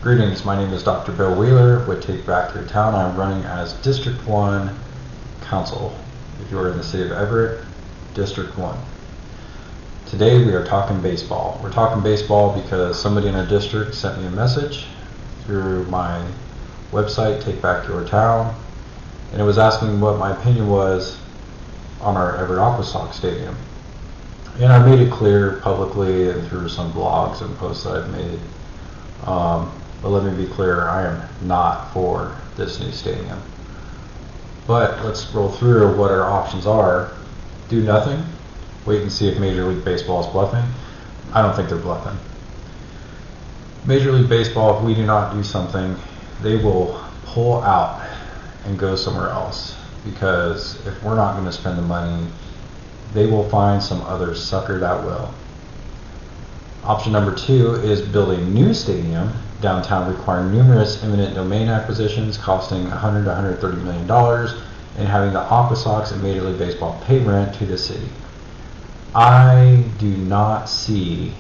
Greetings, my name is Dr. Bill Wheeler with Take Back Your Town. I'm running as District 1 Council. If you are in the city of Everett, District 1. Today we are talking baseball. We're talking baseball because somebody in our district sent me a message through my website, Take Back Your Town, and it was asking what my opinion was on our Everett Aquasox stadium. And I made it clear publicly and through some blogs and posts that I've made. But let me be clear, I am not for this new stadium. But let's roll through what our options are. Do nothing, wait and see if Major League Baseball is bluffing. I don't think they're bluffing. Major League Baseball, if we do not do something, they will pull out and go somewhere else. Because if we're not going to spend the money, they will find some other sucker that will. Option number 2 is build a new stadium downtown, requiring numerous eminent domain acquisitions costing $100 to $130 million and having the Aquasox and Major League Baseball pay rent to the city. I do not see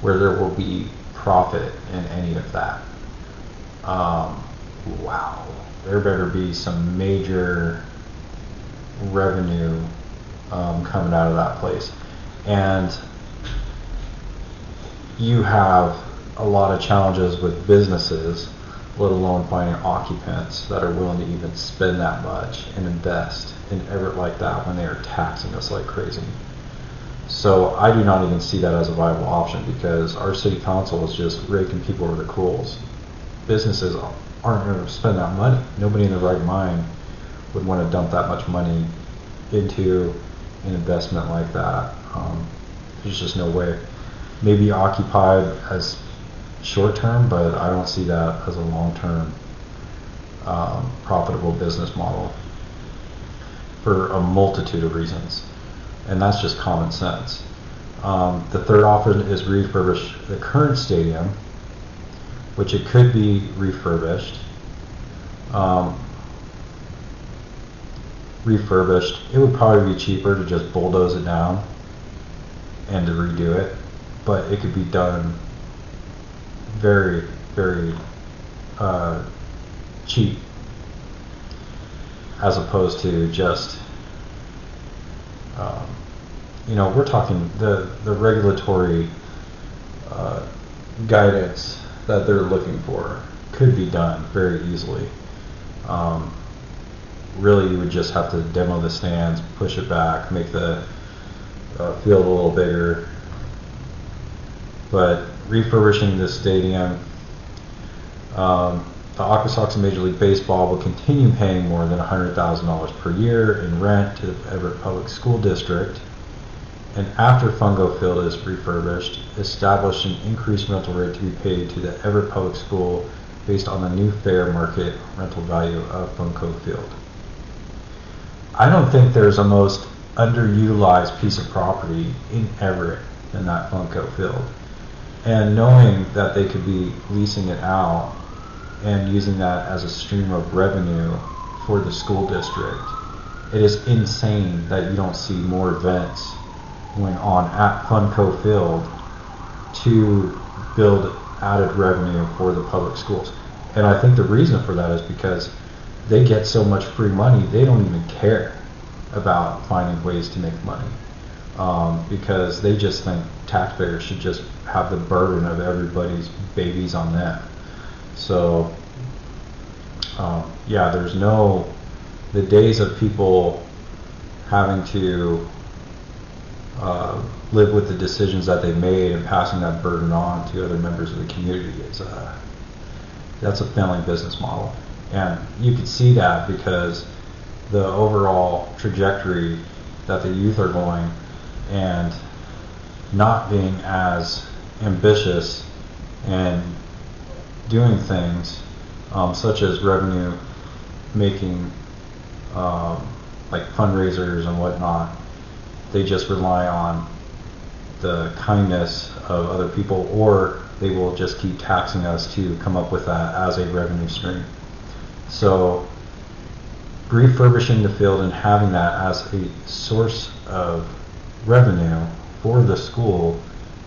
where there will be profit in any of that. Wow, there better be some major revenue coming out of that place. And you have a lot of challenges with businesses, let alone finding occupants that are willing to even spend that much and invest in Everett like that when they are taxing us like crazy. So I do not even see that as a viable option, because our city council is just raking people over the coals. Businesses aren't going to spend that money. Nobody in their right mind would want to dump that much money into an investment like that. There's just no way. Maybe occupied as short term, but I don't see that as a long term profitable business model for a multitude of reasons, and that's just common sense. The third option is refurbish the current stadium, which it could be refurbished. It would probably be cheaper to just bulldoze it down and to redo it, but it could be done very, very cheap, as opposed to just, we're talking the regulatory guidance that they're looking for could be done very easily. Really, you would just have to demo the stands, push it back, make the field a little bigger. But refurbishing this stadium, the Aquasox and Major League Baseball will continue paying more than $100,000 per year in rent to the Everett Public School District, and after Funko Field is refurbished, establish an increased rental rate to be paid to the Everett Public School based on the new fair market rental value of Funko Field. I don't think there's a most underutilized piece of property in Everett than that Funko Field. And knowing that they could be leasing it out and using that as a stream of revenue for the school district, it is insane that you don't see more events going on at Funko Field to build added revenue for the public schools. And I think the reason for that is because they get so much free money, they don't even care about finding ways to make money. Because they just think taxpayers should just have the burden of everybody's babies on them. So there's the days of people having to live with the decisions that they made and passing that burden on to other members of the community that's a failing business model. And you could see that because the overall trajectory that the youth are going and not being as ambitious and doing things such as revenue making, like fundraisers and whatnot. They just rely on the kindness of other people, or they will just keep taxing us to come up with that as a revenue stream. So refurbishing the field and having that as a source of revenue for the school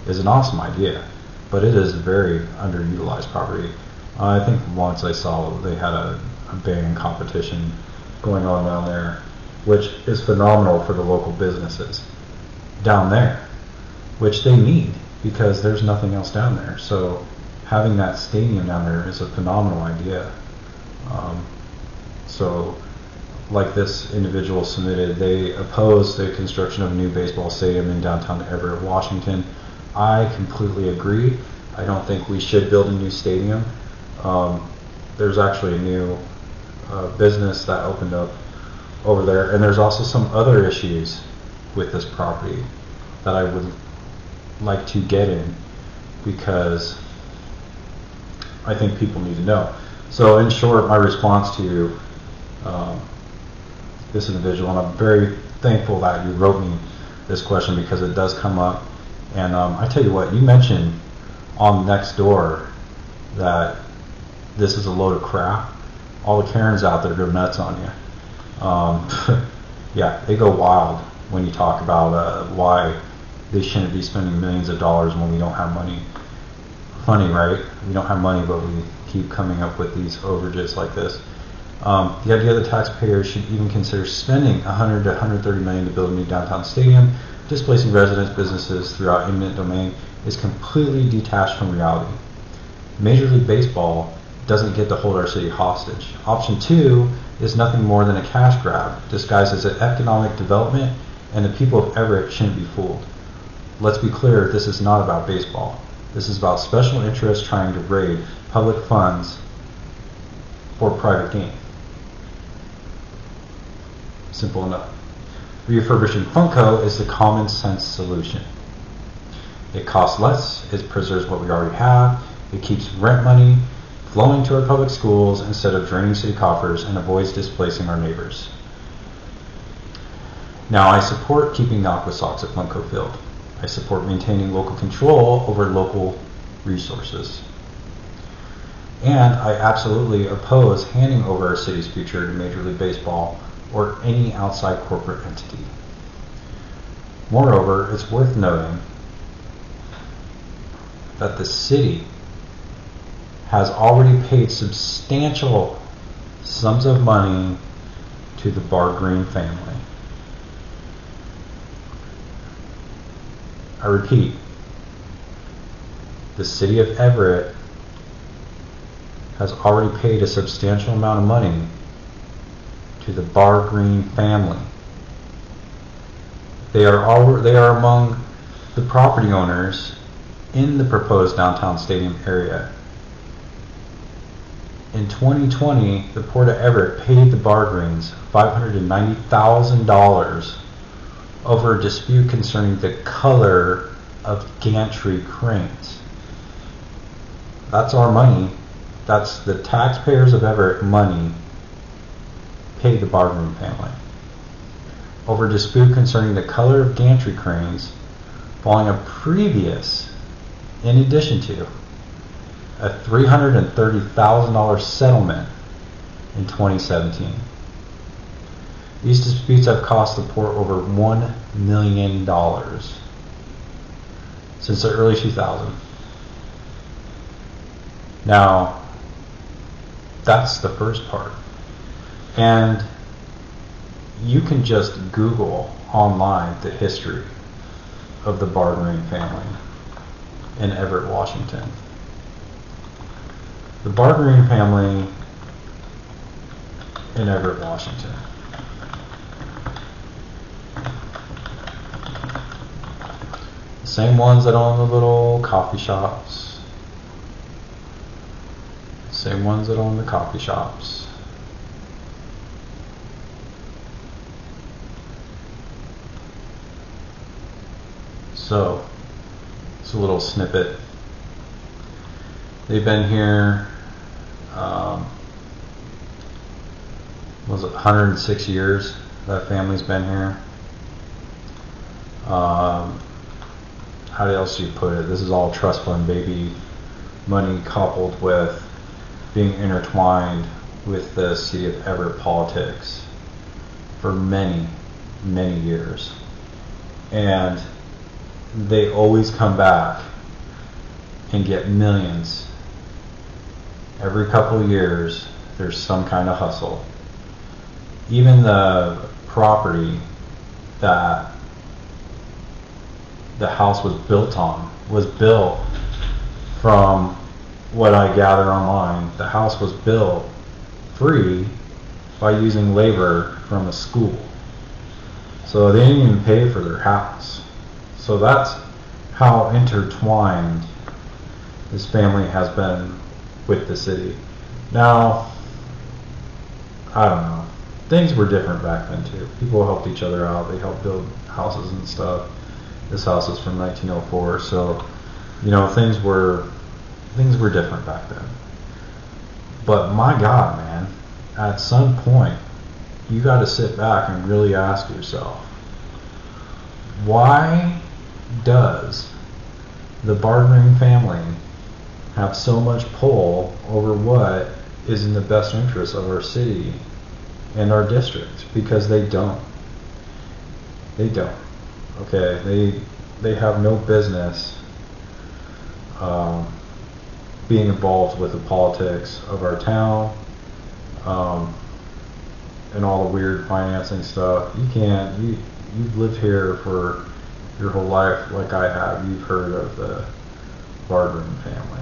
is an awesome idea. but it is very underutilized property. I think once I saw they had a band competition going on down there, which is phenomenal for the local businesses down there, which they need because there's nothing else down there. So having that stadium down there is a phenomenal idea. So like this individual submitted, they oppose the construction of a new baseball stadium in downtown Everett, Washington. I completely agree. I don't think we should build a new stadium. There's actually a new business that opened up over there, and there's also some other issues with this property that I would like to get in because I think people need to know. So in short, my response to this individual, and I'm very thankful that you wrote me this question because it does come up. And I tell you what, you mentioned on next door that this is a load of crap. All the Karens out there go nuts on you. Yeah, they go wild when you talk about why they shouldn't be spending millions of dollars when we don't have money. Funny, right? We don't have money, but we keep coming up with these overages like this. The idea that taxpayers should even consider spending $100 to $130 million to build a new downtown stadium, displacing residents, businesses throughout eminent domain, is completely detached from reality. Major League Baseball doesn't get to hold our city hostage. Option 2 is nothing more than a cash grab disguised as an economic development, and the people of Everett shouldn't be fooled. Let's be clear, this is not about baseball. This is about special interests trying to raid public funds for private gain. Simple enough. Refurbishing Funko is the common sense solution. It costs less, it preserves what we already have, it keeps rent money flowing to our public schools instead of draining city coffers, and avoids displacing our neighbors. Now, I support keeping the Aquasox at Funko Field. I support maintaining local control over local resources. And I absolutely oppose handing over our city's future to Major League Baseball or any outside corporate entity. Moreover, it's worth noting that the city has already paid substantial sums of money to the Bar-Green family. I repeat, the city of Everett has already paid a substantial amount of money to the Bar-Green family. They are among the property owners in the proposed downtown stadium area. In 2020, the Port of Everett paid the Bar-Greens $590,000 over a dispute concerning the color of gantry cranes. That's our money. That's the taxpayers of Everett money paid the Bar-Green family over a dispute concerning the color of gantry cranes following a previous, in addition to, a $330,000 settlement in 2017. These disputes have cost the port over $1 million since the early 2000s. Now, that's the first part. And you can just Google online the history of the Bar-Green family in Everett, Washington. The Bar-Green family in Everett, Washington. The same ones that own the little coffee shops. Same ones that own the coffee shops. So, it's a little snippet. They've been here, was it 106 years that family's been here. How else do you put it? This is all trust fund baby money coupled with being intertwined with the city of Everett politics for many, many years. And they always come back can get millions. Every couple of years, there's some kind of hustle. Even the property that the house was built on was built, from what I gather online, the house was built free by using labor from a school. So they didn't even pay for their house. So that's how intertwined this family has been with the city. Now, I don't know. Things were different back then too. People helped each other out. They helped build houses and stuff. This house is from 1904, so you know things were different back then. But my God, man, at some point you got to sit back and really ask yourself, why does the bartering family have so much pull over what is in the best interest of our city and our district? Because they don't. Okay, they have no business being involved with the politics of our town, and all the weird financing stuff. You've lived here for your whole life like I have. You've heard of the bartering family.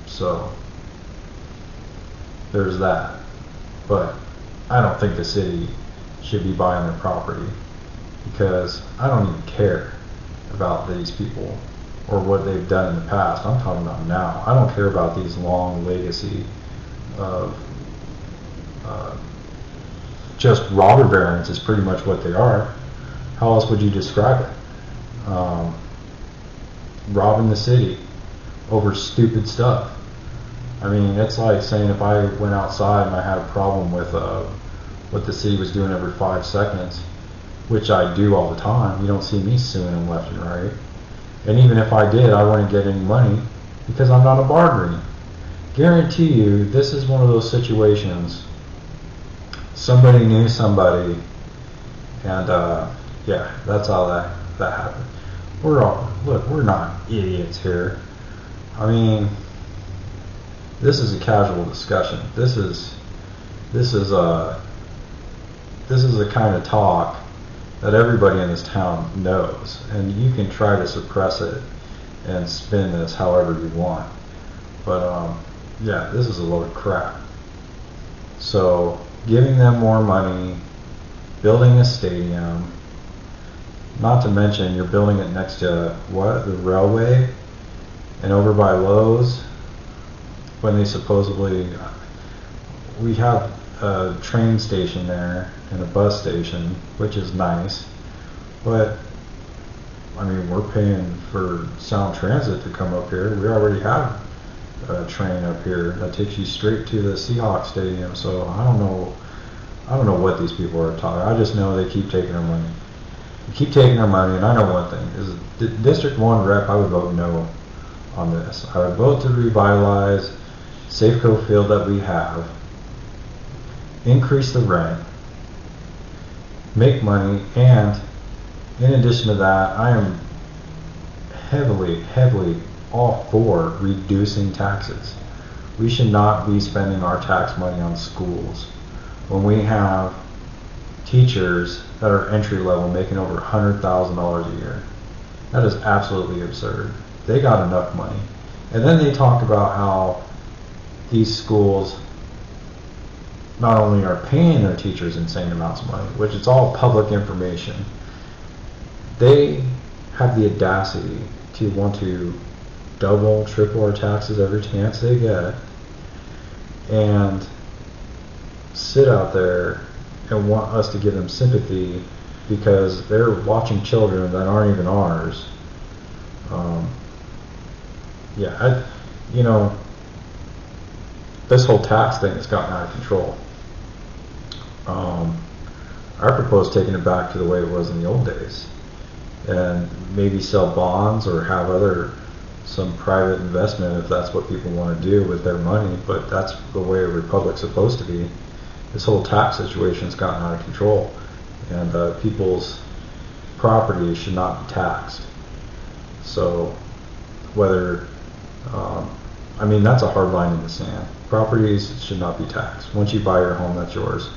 So there's that. But I don't think the city should be buying their property, because I don't even care about these people or what they've done in the past. I'm talking about now. I don't care about these long legacy of just robber barons is pretty much what they are. How else would you describe it? Robbing the city over stupid stuff. I mean, it's like saying if I went outside and I had a problem with what the city was doing every 5 seconds, which I do all the time. You don't see me suing them left and right. And even if I did, I wouldn't get any money because I'm not a bartering. Guarantee you, this is one of those situations. Somebody knew somebody, and yeah, that's how that happened. We're not idiots here. I mean, this is a casual discussion. This is the kind of talk that everybody in this town knows, and you can try to suppress it and spin this however you want. But yeah, this is a load of crap. So giving them more money, building a stadium, not to mention you're building it next to the railway and over by Lowe's, when they supposedly, we have a train station there and a bus station, which is nice, but I mean, we're paying for Sound Transit to come up here. We already have a train up here that takes you straight to the Seahawks Stadium. So I don't know what these people are talking. I just know they keep taking our money. They keep taking our money, and I know one thing is the District 1 rep. I would vote no on this. I would vote to revitalize Safeco Field that we have, increase the rent, make money, and in addition to that, I am heavily all for reducing taxes. We should not be spending our tax money on schools when we have teachers that are entry level making over $100,000 a year. That is absolutely absurd. They got enough money. And then they talk about how these schools not only are paying their teachers insane amounts of money, which is all public information, they have the audacity to want to double, triple our taxes every chance they get, and sit out there and want us to give them sympathy because they're watching children that aren't even ours. Yeah, this whole tax thing has gotten out of control. I propose taking it back to the way it was in the old days, and maybe sell bonds or have some private investment if that's what people want to do with their money. But that's the way a republic's supposed to be. This whole tax situation has gotten out of control, and people's property should not be taxed. So whether I mean, that's a hard line in the sand. Properties should not be taxed. Once you buy your home, that's yours.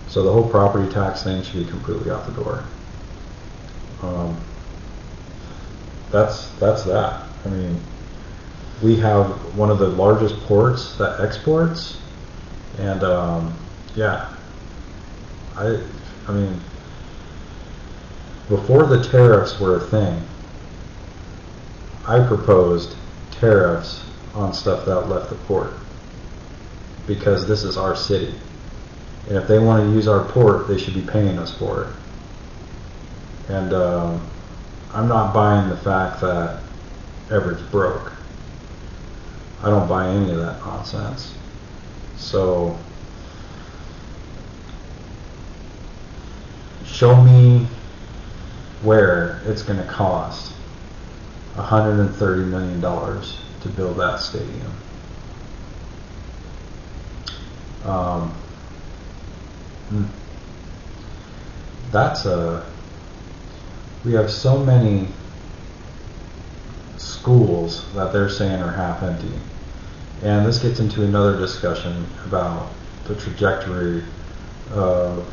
So the whole property tax thing should be completely out the door. That's that. I mean, we have one of the largest ports that exports, and yeah, I mean, before the tariffs were a thing, I proposed tariffs on stuff that left the port because this is our city, and if they want to use our port, they should be paying us for it. And I'm not buying the fact that Everett's broke. I don't buy any of that nonsense. So show me where it's going to cost $130 million to build that stadium. We have so many schools that they're saying are half empty. And this gets into another discussion about the trajectory of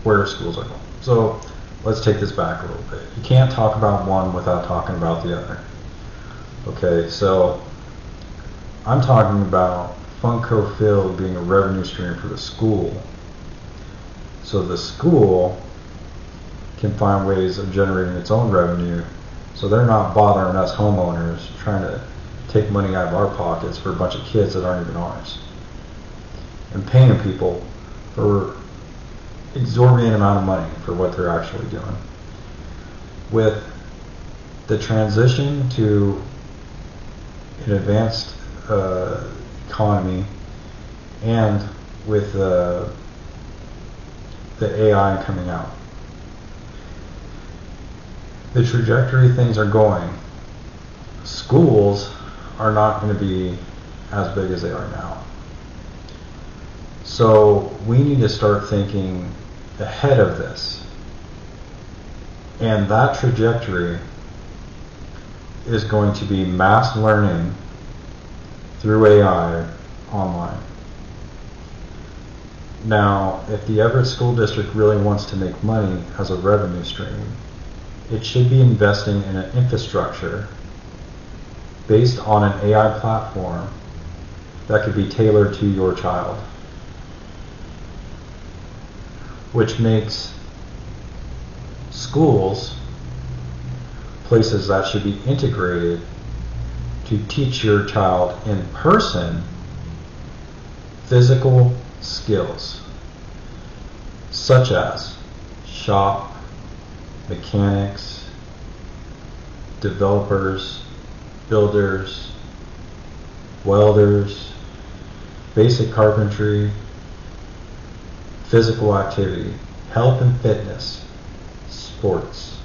where schools are going. So let's take this back a little bit. You can't talk about one without talking about the other. Okay, so I'm talking about Funko Field being a revenue stream for the school. So the school can find ways of generating its own revenue, so they're not bothering us homeowners trying to take money out of our pockets for a bunch of kids that aren't even ours, and paying people for exorbitant amount of money for what they're actually doing. With the transition to an advanced economy, and with the AI coming out, the trajectory things are going, schools are not going to be as big as they are now. So we need to start thinking ahead of this. And that trajectory is going to be mass learning through AI online. Now, if the Everett School District really wants to make money as a revenue stream, it should be investing in an infrastructure based on an AI platform that could be tailored to your child, which makes schools places that should be integrated to teach your child in person physical skills such as shop, mechanics, developers, builders, welders, basic carpentry, physical activity, health and fitness, sports,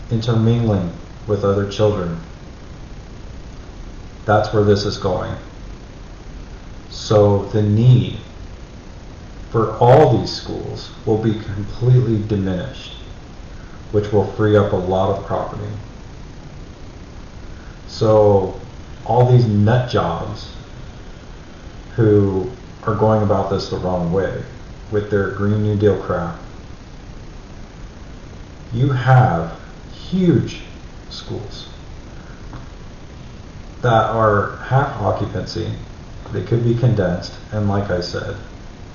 intermingling with other children. That's where this is going. So the need for all these schools will be completely diminished, which will free up a lot of property. So all these nut jobs who are going about this the wrong way with their Green New Deal crap, you have huge schools that are half occupancy. They could be condensed, and like I said,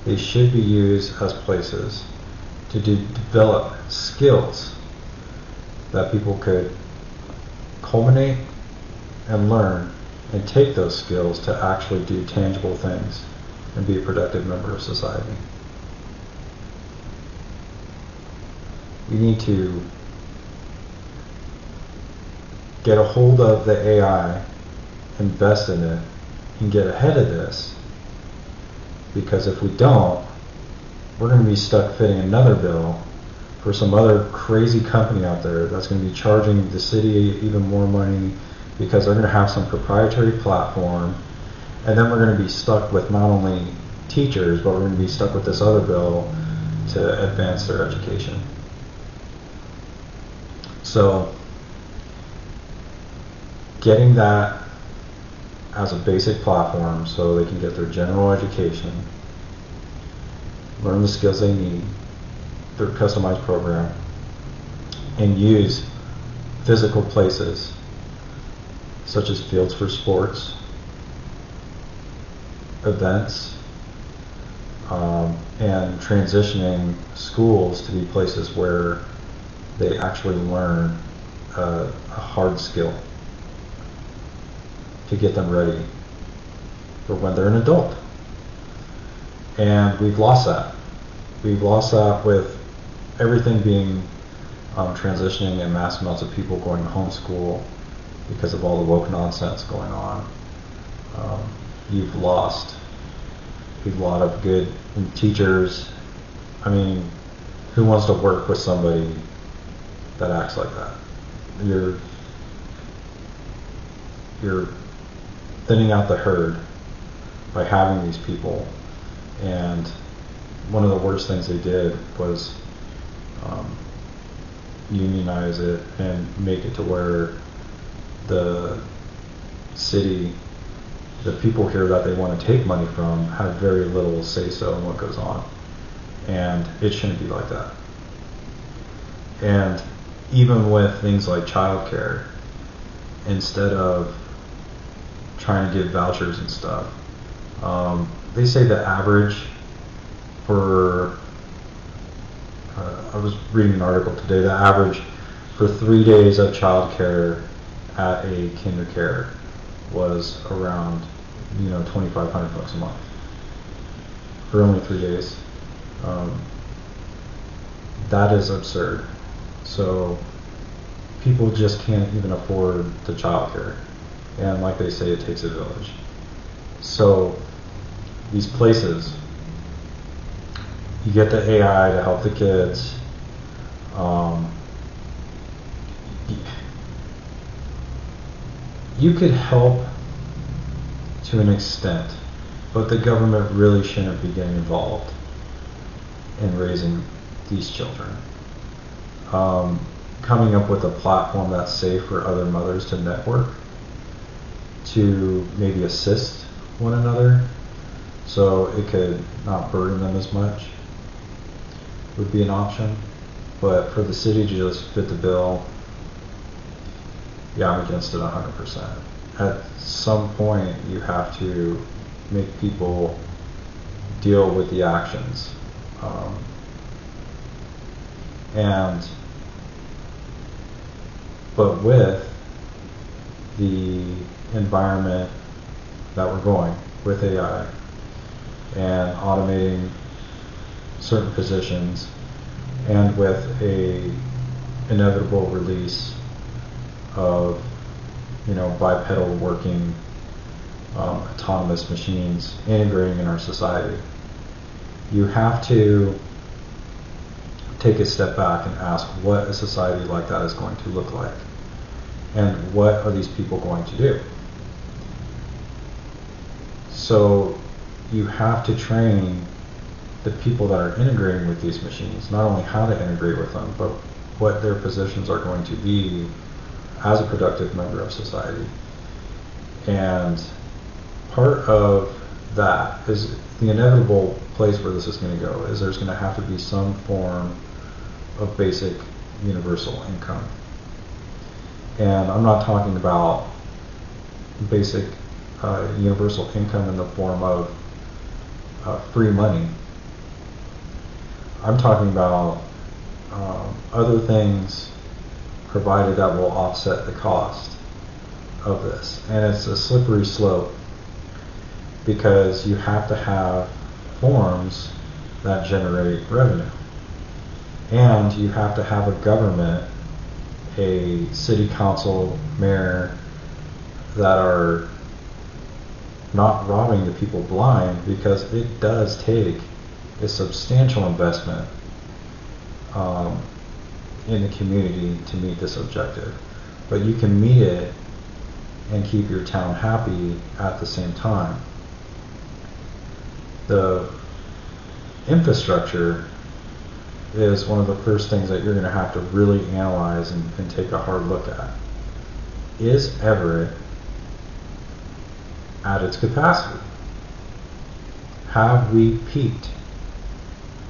they should be used as places to develop skills that people could culminate and learn and take those skills to actually do tangible things and be a productive member of society. We need to get a hold of the AI, invest in it, and get ahead of this, because if we don't, we're going to be stuck fitting another bill for some other crazy company out there that's going to be charging the city even more money because they're going to have some proprietary platform, and then we're going to be stuck with not only teachers, but we're going to be stuck with this other bill to advance their education. So getting that as a basic platform so they can get their general education, learn the skills they need, their customized program, and use physical places such as fields for sports, events, and transitioning schools to be places where they actually learn a hard skill to get them ready for when they're an adult. And we've lost that. We've lost that with everything being transitioning and mass amounts of people going to homeschool because of all the woke nonsense going on. You've lost a lot of good teachers. I mean, who wants to work with somebody that acts like that? You're thinning out the herd by having these people. And one of the worst things they did was unionize it and make it to where the city, the people here that they want to take money from, have very little say-so in what goes on. And it shouldn't be like that. And even with things like childcare, instead of trying to give vouchers and stuff, they say the average for, I was reading an article today, the average for 3 days of childcare at a kinder care was around, $2,500 a month for only 3 days. That is absurd. So people just can't even afford the childcare, and like they say, it takes a village. So these places, you get the AI to help the kids. You could help to an extent, but the government really shouldn't be getting involved in raising these children. Coming up with a platform that's safe for other mothers to network, to maybe assist one another so it could not burden them as much, would be an option. But for the city to just fit the bill, yeah, I'm against it 100%. At some point, you have to make people deal with the actions. But with the environment that we're going with AI and automating certain positions, and with a inevitable release of bipedal working autonomous machines integrating in our society, you have to take a step back and ask what a society like that is going to look like, and what are these people going to do. So you have to train the people that are integrating with these machines, not only how to integrate with them, but what their positions are going to be as a productive member of society. And part of that is the inevitable place where this is going to go, is there's going to have to be some form of basic universal income. And I'm not talking about basic universal income in the form of free money. I'm talking about other things provided that will offset the cost of this. And it's a slippery slope, because you have to have forms that generate revenue. And you have to have a government, a city council, mayor, that are not robbing the people blind, because it does take a substantial investment in the community to meet this objective. But you can meet it and keep your town happy at the same time. The infrastructure is one of the first things that you're going to have to really analyze and take a hard look at. is Everett at its capacity? Have we peaked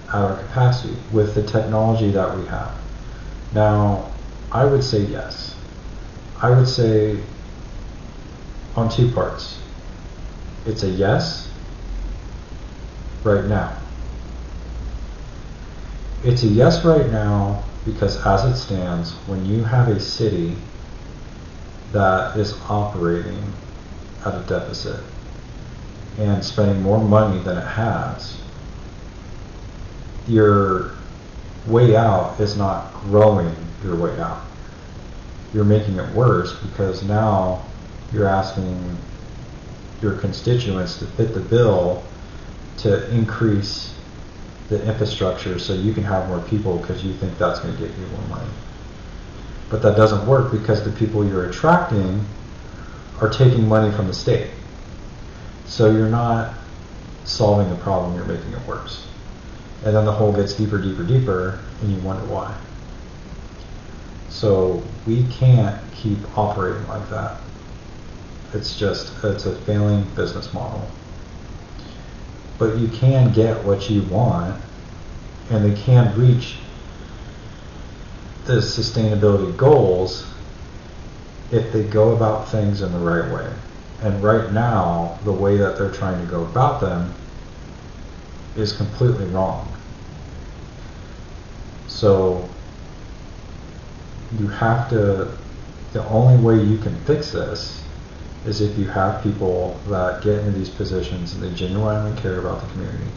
at our capacity with the technology that we have? Now, I would say yes. I would say on two parts. It's a yes right now. It's a yes right now because as it stands, when you have a city that is operating at a deficit and spending more money than it has, your way out is not growing your way out. You're making it worse because now you're asking your constituents to fit the bill to increase the infrastructure so you can have more people because you think that's going to get you more money. But that doesn't work because the people you're attracting are taking money from the state. So you're not solving the problem, you're making it worse. And then the hole gets deeper, deeper, deeper, and you wonder why. So we can't keep operating like that. It's a failing business model. But you can get what you want, and they can reach the sustainability goals if they go about things in the right way. And right now, the way that they're trying to go about them is completely wrong. So you have to, the only way you can fix this is if you have people that get into these positions and they genuinely care about the community.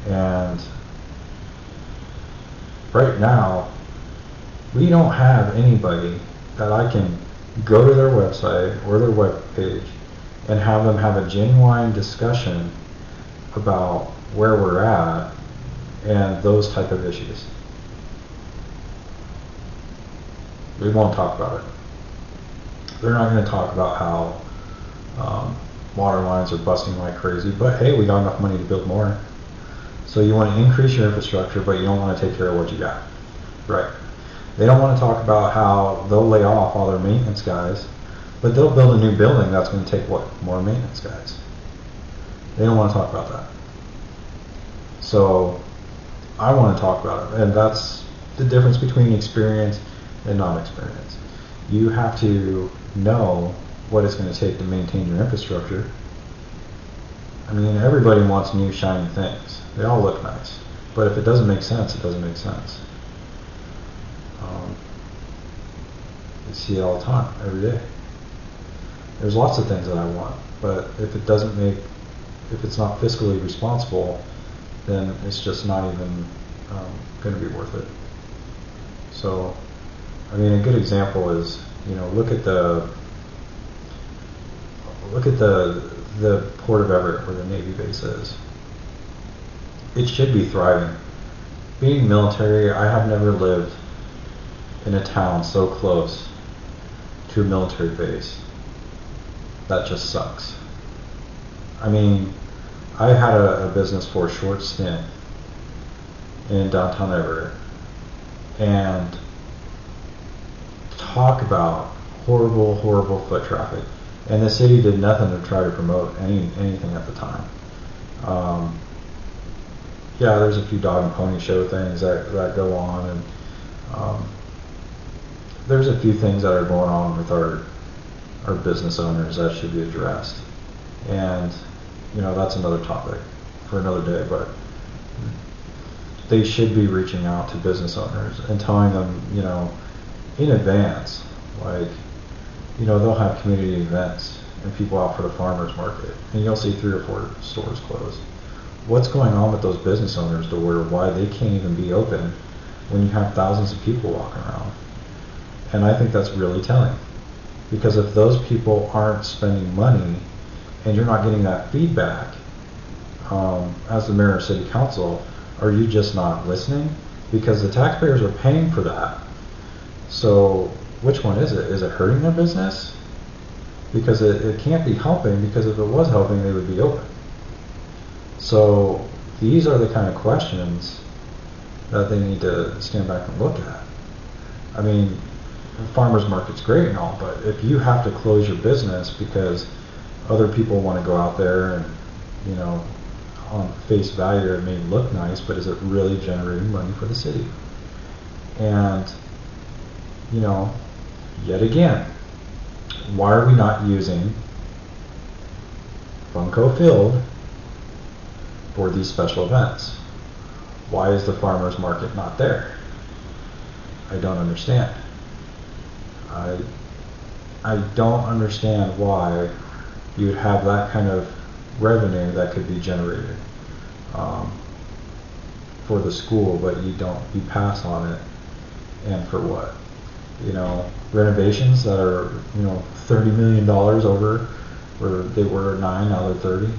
And right now, we don't have anybody that I can go to their website or their web page and have them have a genuine discussion about where we're at and those type of issues. We won't talk about it. They're not going to talk about how water lines are busting like crazy, but hey, we got enough money to build more. So you want to increase your infrastructure, but you don't want to take care of what you got, right? They don't want to talk about how they'll lay off all their maintenance guys, but they'll build a new building that's going to take what? More maintenance guys. They don't want to talk about that. So I want to talk about it, and that's the difference between experience and non-experience. You have to know what it's going to take to maintain your infrastructure. I mean, everybody wants new shiny things. They all look nice, but if it doesn't make sense, it doesn't make sense. You see it all the time, every day. There's lots of things that I want, but if it's not fiscally responsible, then it's just not even going to be worth it. So, I mean, a good example is, look at the Port of Everett where the Navy base is. It should be thriving. Being military, I have never lived in a town so close to a military base. That just sucks. I mean, I had a business for a short stint in downtown Everett, and talk about horrible, horrible foot traffic. And the city did nothing to try to promote anything at the time. Yeah, there's a few dog and pony show things that go on, and there's a few things that are going on with our business owners that should be addressed. And that's another topic for another day, but they should be reaching out to business owners and telling them, in advance, like, they'll have community events and people out for the farmers market, and you'll see 3 or 4 stores closed. What's going on with those business owners to why they can't even be open when you have thousands of people walking around? And I think that's really telling, because if those people aren't spending money and you're not getting that feedback, as the mayor or city council, are you just not listening? Because the taxpayers are paying for that. So which one is it? Is it hurting their business? Because it can't be helping, because if it was helping, they would be open. So these are the kind of questions that they need to stand back and look at. I mean, the farmer's market's great and all, but if you have to close your business because other people want to go out there and, you know, on face value it may look nice, but is it really generating money for the city? And, you know, yet again, why are we not using Funko Field for these special events? Why is the farmer's market not there? I don't understand. I don't understand why you would have that kind of revenue that could be generated for the school, but you pass on it. And for what? You know, renovations that are, you know, $30 million over where they were 9, now they're 30.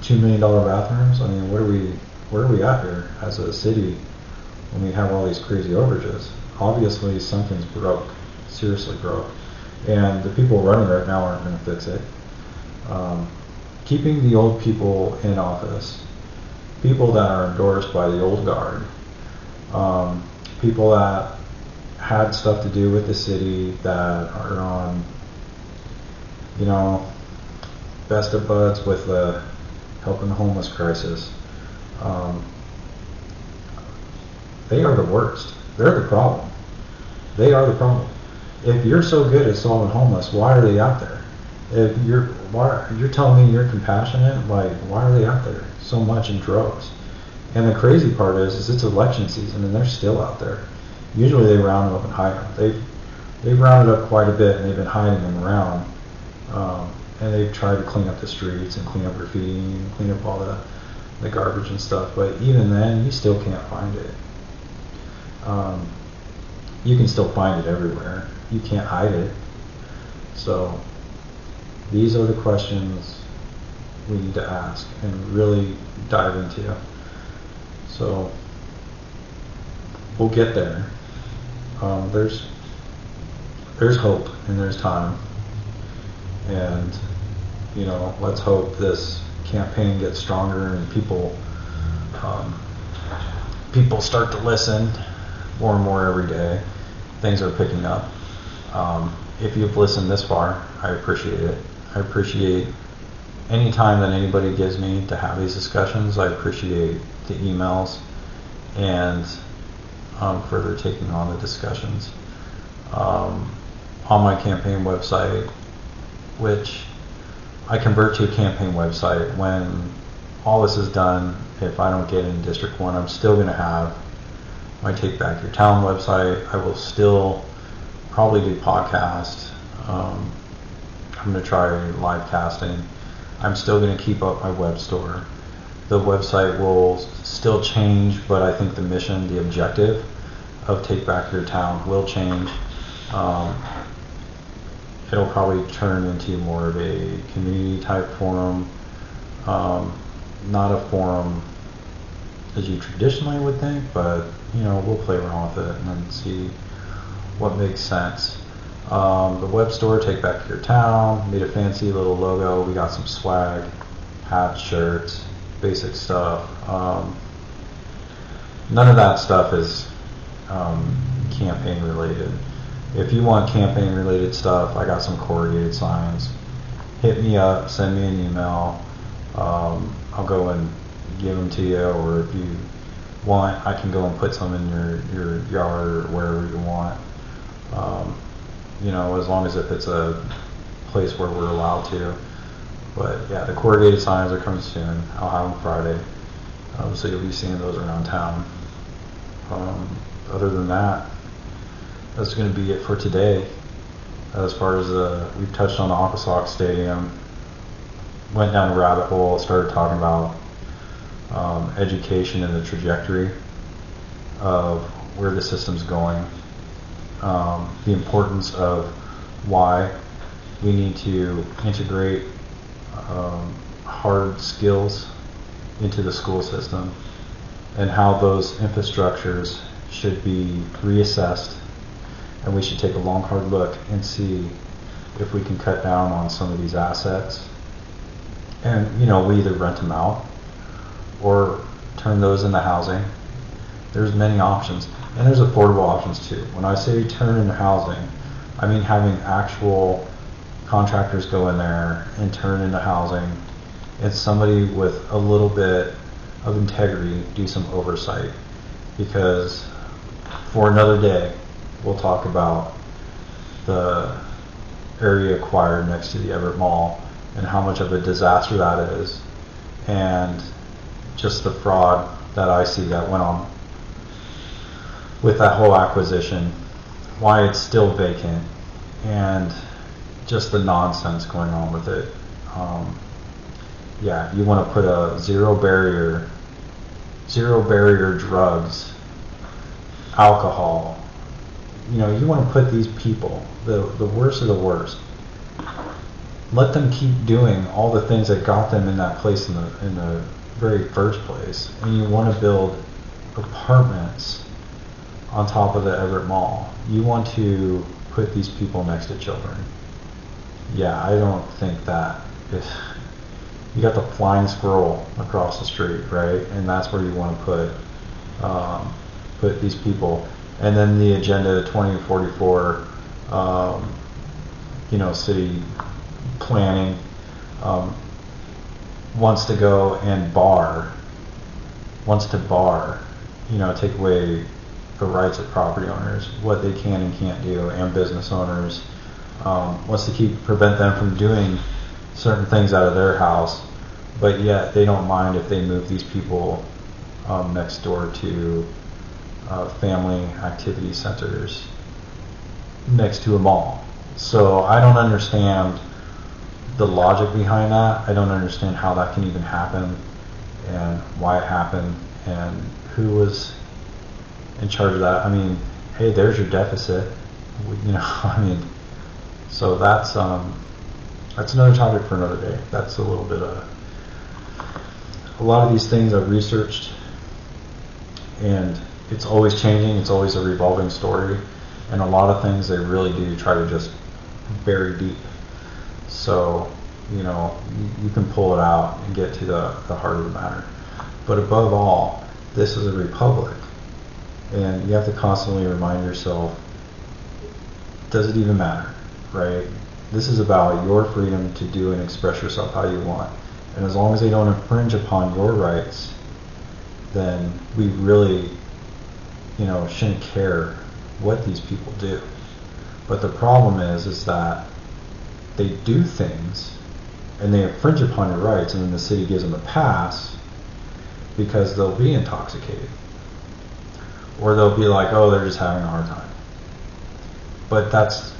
$2 million bathrooms. I mean, where are we at here as a city when we have all these crazy overages? Obviously something's broke, seriously broke, and the people running right now aren't going to fix it. Keeping the old people in office, people that are endorsed by the old guard, people that had stuff to do with the city that are on, you know, best of buds with the helping the homeless crisis. They are the worst. They're the problem. They are the problem. If you're so good at solving homeless, why are they out there? If you're telling me you're compassionate, like, why are they out there so much in droves? And the crazy part is it's election season and they're still out there. Usually they round them up and hide them. They've rounded up quite a bit and they've been hiding them around. And they've tried to clean up the streets and clean up graffiti and clean up all the garbage and stuff. But even then, you still can't find it. You can still find it everywhere. You can't hide it. So these are the questions we need to ask and really dive into. So we'll get there. There's hope and there's time. And, you know, let's hope this campaign gets stronger and people start to listen more and more every day. Things are picking up. If you've listened this far, I appreciate it. I appreciate any time that anybody gives me to have these discussions. I appreciate the emails and further taking on the discussions. On my campaign website, which I convert to a campaign website when all this is done. If I don't get in District 1, I'm still going to have my Take Back Your Town website. I will still probably do podcasts. I'm going to try live casting. I'm still going to keep up my web store. The website will still change, but I think the mission, the objective of Take Back Your Town will change. It'll probably turn into more of a community type forum, not a forum as you traditionally would think, but you know, we'll play around with it and then see what makes sense. The web store, Take Back Your Town, made a fancy little logo. We got some swag, hats, shirts, basic stuff. None of that stuff is campaign related. If you want campaign related stuff, I got some corrugated signs. Hit me up, send me an email. I'll go and give them to you, or if you want, I can go and put some in your yard or wherever you want. You know, as long as if it's a place where we're allowed to. But yeah, the corrugated signs are coming soon. I'll have them Friday. So you'll be seeing those around town. Other than that, that's going to be it for today. As far as we've touched on the Aquasox Stadium, went down a rabbit hole, started talking about education and the trajectory of where the system's going, the importance of why we need to integrate hard skills into the school system, and how those infrastructures should be reassessed, and we should take a long hard look and see if we can cut down on some of these assets, and you know, we either rent them out or turn those into housing. There's many options. And there's affordable options too. When I say turn into housing, I mean having actual contractors go in there and turn into housing. It's somebody with a little bit of integrity do some oversight, because for another day we'll talk about the area acquired next to the Everett Mall and how much of a disaster that is, and just the fraud that I see that went on with that whole acquisition, why it's still vacant, and just the nonsense going on with it. Yeah, you want to put a zero barrier drugs, alcohol. You know, you want to put these people, the worst of the worst, let them keep doing all the things that got them in that place in the very first place, and you want to build apartments on top of the Everett Mall. You want to put these people next to children. Yeah, I don't think that if you got the flying squirrel across the street, right, and that's where you want to put these people. And then the agenda 2044, you know, city planning wants to go and you know, take away the rights of property owners, what they can and can't do, and business owners, wants to prevent them from doing certain things out of their house, but yet they don't mind if they move these people next door to family activity centers next to a mall. So I don't understand the logic behind that. I don't understand how that can even happen and why it happened and who was in charge of that. I mean, hey, there's your deficit. You know, I mean, so that's another topic for another day. That's a little bit of a lot of these things I've researched, and it's always changing. It's always a revolving story, and a lot of things they really do try to just bury deep. So, you know, you can pull it out and get to the heart of the matter. But above all, this is a republic, and you have to constantly remind yourself, does it even matter, right? This is about your freedom to do and express yourself how you want. And as long as they don't infringe upon your rights, then we really, you know, shouldn't care what these people do. But the problem is that they do things and they infringe upon your rights, and then the city gives them a pass because they'll be intoxicated. Or they'll be like, oh, they're just having a hard time. But that's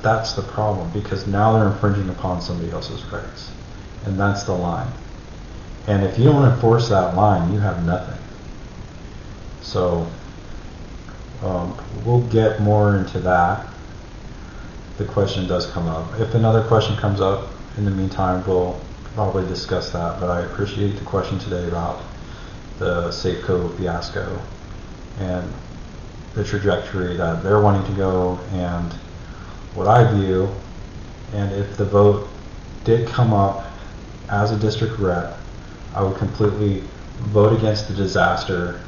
the problem, because now they're infringing upon somebody else's rights. And that's the line. And if you don't enforce that line, you have nothing. So we'll get more into that. The question does come up. If another question comes up in the meantime, we'll probably discuss that. But I appreciate the question today about the Safeco fiasco and the trajectory that they're wanting to go, and what I view. And if the vote did come up as a district rep, I would completely vote against the disaster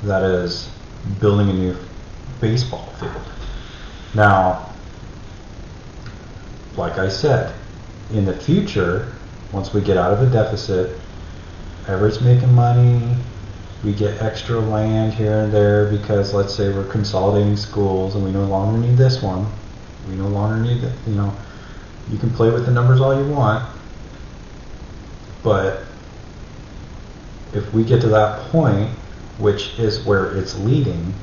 that is building a new baseball field. Now, like I said, in the future, once we get out of a deficit, Everett's making money, we get extra land here and there because, let's say, we're consolidating schools and we no longer need this one. We no longer need it. You know, you can play with the numbers all you want, but if we get to that point, which is where it's leading,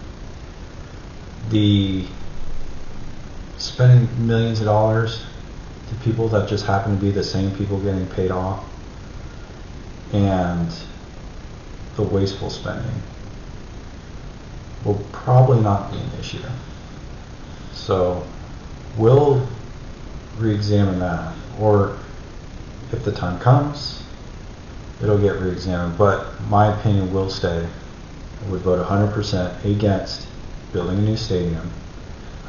the spending millions of dollars to people that just happen to be the same people getting paid off, and the wasteful spending will probably not be an issue. So we'll re-examine that, or if the time comes, it'll get re-examined. But my opinion will stay. I would vote 100% against building a new stadium.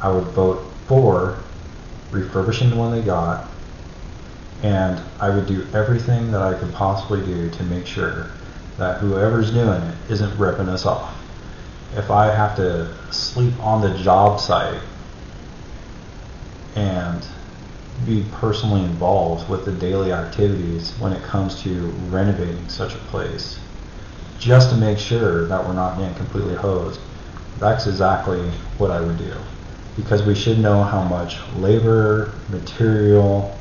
I would vote for refurbishing the one they got, and I would do everything that I could possibly do to make sure that whoever's doing it isn't ripping us off. if I have to sleep on the job site and be personally involved with the daily activities when it comes to renovating such a place, just to make sure that we're not getting completely hosed, that's exactly what I would do. Because we should know how much labor, material,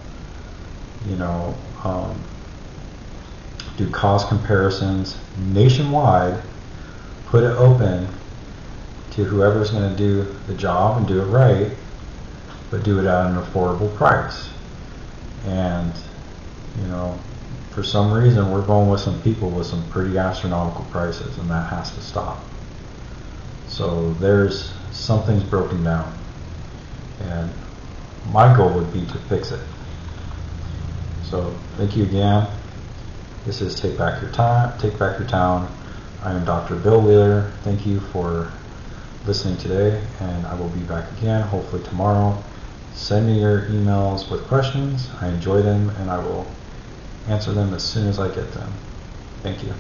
do cost comparisons nationwide, put it open to whoever's going to do the job and do it right, but do it at an affordable price. And for some reason we're going with some people with some pretty astronomical prices, and that has to stop. So there's something's broken down, and my goal would be to fix it. So thank you again. This is Take Back Your Town. I am Dr. Bill Wheeler. Thank you for listening today, and I will be back again hopefully tomorrow. Send me your emails with questions. I enjoy them, and I will answer them as soon as I get them. Thank you.